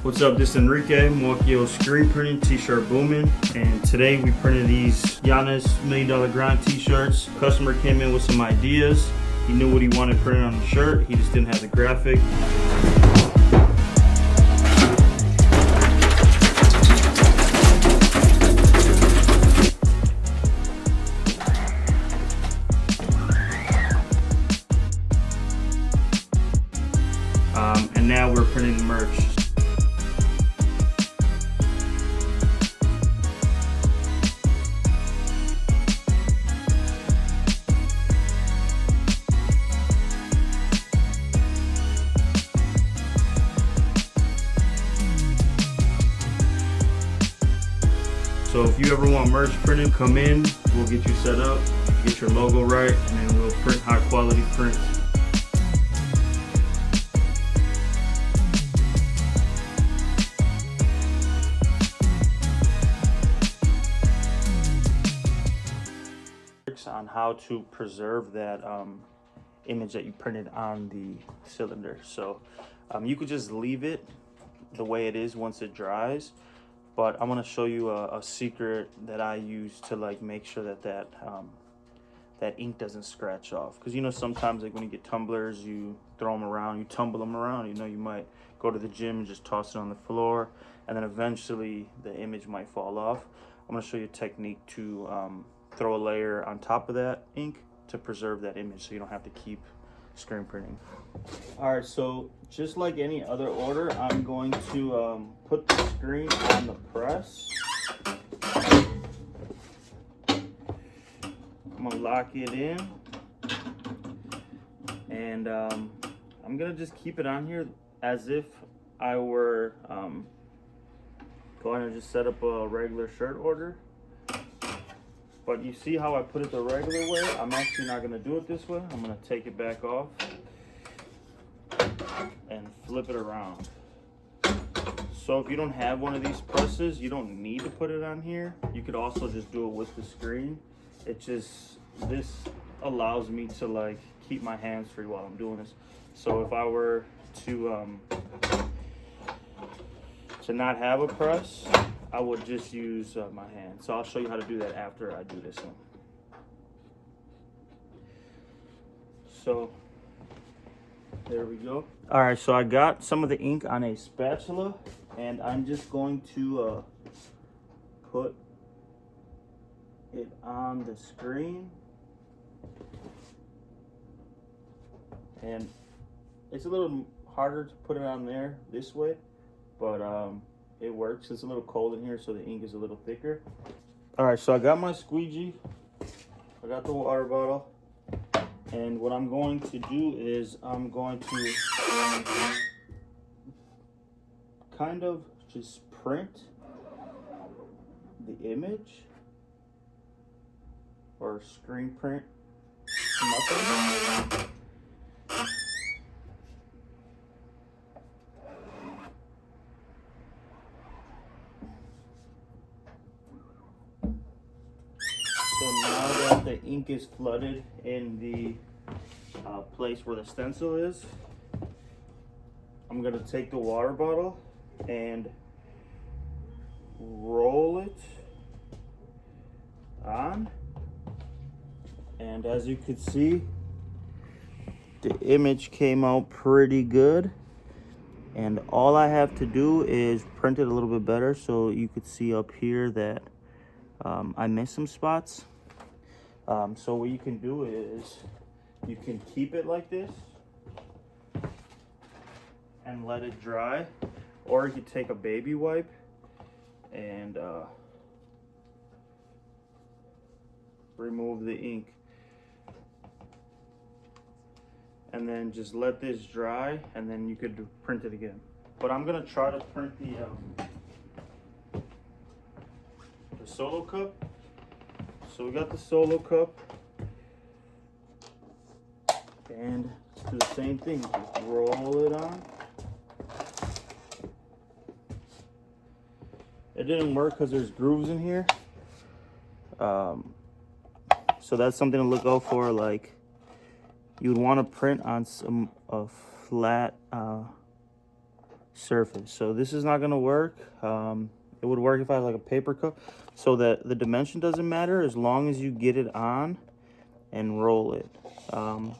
What's up, this is Enrique, Milwaukee Screen Printing, T-shirt booming, and today we printed these Giannis $1 Million Grind T-shirts. Customer came in with some ideas. He knew what he wanted printed on the shirt, he just didn't have the graphic. And now we're printing the merch. So if you ever want merch printed, come in, we'll get you set up, get your logo right, and then we'll print high quality prints. On how to preserve that image that you printed on the cylinder. So you could just leave it the way it is once it dries, but I'm going to show you a secret that I use to like make sure that that ink doesn't scratch off, because you know sometimes like when you get tumblers, you throw them around, you tumble them around, you know, you might go to the gym and just toss it on the floor, and then eventually the image might fall off. I'm going to show you a technique to throw a layer on top of that ink to preserve that image so you don't have to keep screen printing. All right, so just like any other order, I'm going to put the screen on the press. I'm gonna lock it in, and I'm gonna just keep it on here as if I were going to just set up a regular shirt order. But you see how I put it the regular way? I'm actually not gonna do it this way. I'm gonna take it back off and flip it around. So if you don't have one of these presses, you don't need to put it on here. You could also just do it with the screen. This allows me to like keep my hands free while I'm doing this. So if I were to not have a press, I would just use my hand. So I'll show you how to do that after I do this one. So there we go. All right, so I got some of the ink on a spatula, and I'm just going to put it on the screen. And it's a little harder to put it on there this way, but it works. It's a little cold in here, so the ink is a little thicker. All right, so I got my squeegee, I got the water bottle, and what I'm going to do is I'm going to kind of just print the image, or screen print nothing. So now that the ink is flooded in the place where the stencil is, I'm going to take the water bottle and roll it on. And as you can see, the image came out pretty good. And all I have to do is print it a little bit better, so you could see up here that I missed some spots. So what you can do is you can keep it like this and let it dry, or you could take a baby wipe and remove the ink, and then just let this dry, and then you could print it again. But I'm gonna try to print the solo cup. So we got the solo cup, and do the same thing, just roll it on. It didn't work because there's grooves in here. So that's something to look out for. Like, you would want to print on a flat surface. So this is not going to work. It would work if I had like a paper cup. So that the dimension doesn't matter as long as you get it on and roll it.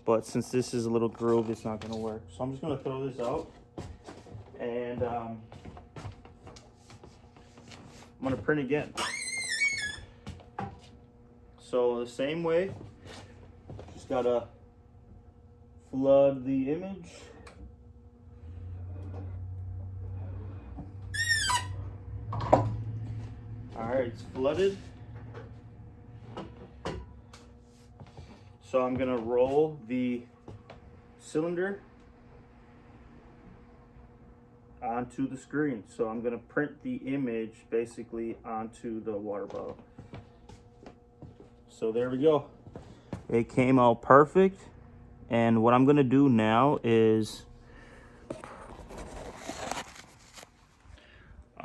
But since this is a little groove, it's not going to work. So I'm just going to throw this out. And I'm going to print again. So the same way, just got to flood the image. Alright, it's flooded. So I'm gonna roll the cylinder onto the screen. So I'm gonna print the image basically onto the water bottle. So there we go. It came out perfect. And what I'm gonna do now is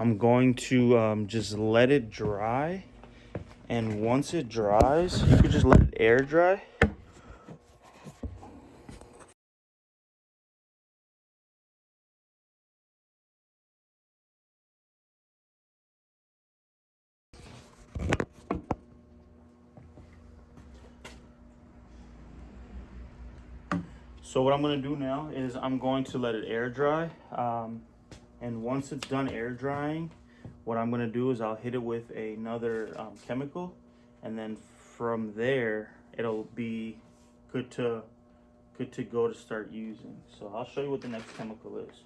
I'm going to just let it dry, and once it dries, you could just let it air dry. So what I'm going to do now is I'm going to let it air dry, and once it's done air drying, what I'm going to do is I'll hit it with another chemical, and then from there it'll be good to go to start using. So I'll show you what the next chemical is.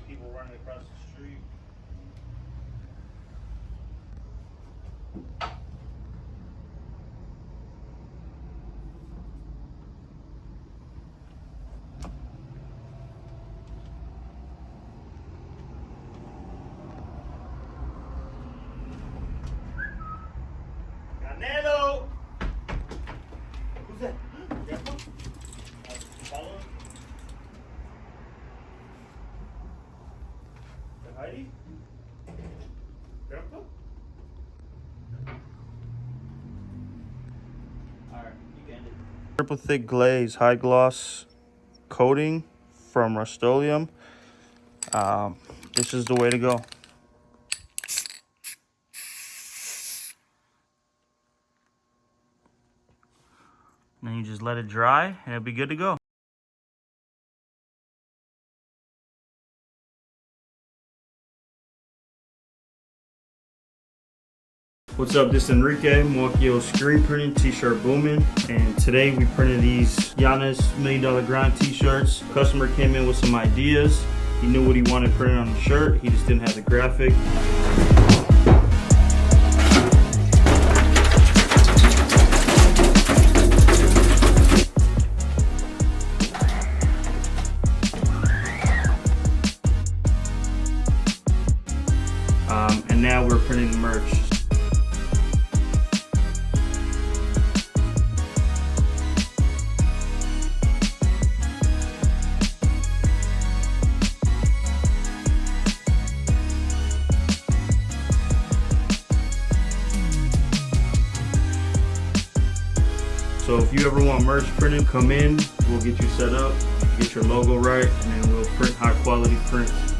People running across the street. Heidi? Grandpa? Alright, you can do it. Triple thick glaze, high gloss coating from Rust-Oleum. This is the way to go. Then you just let it dry and it'll be good to go. What's up, this is Enrique, Milwaukee screen printing, t-shirt booming, and today we printed these Giannis $1 Million Grind t-shirts. Customer came in with some ideas. He knew what he wanted printed on the shirt, he just didn't have the graphic. And now we're printing the merch. So if you ever want merch printed, come in, we'll get you set up, get your logo right, and then we'll print high quality prints.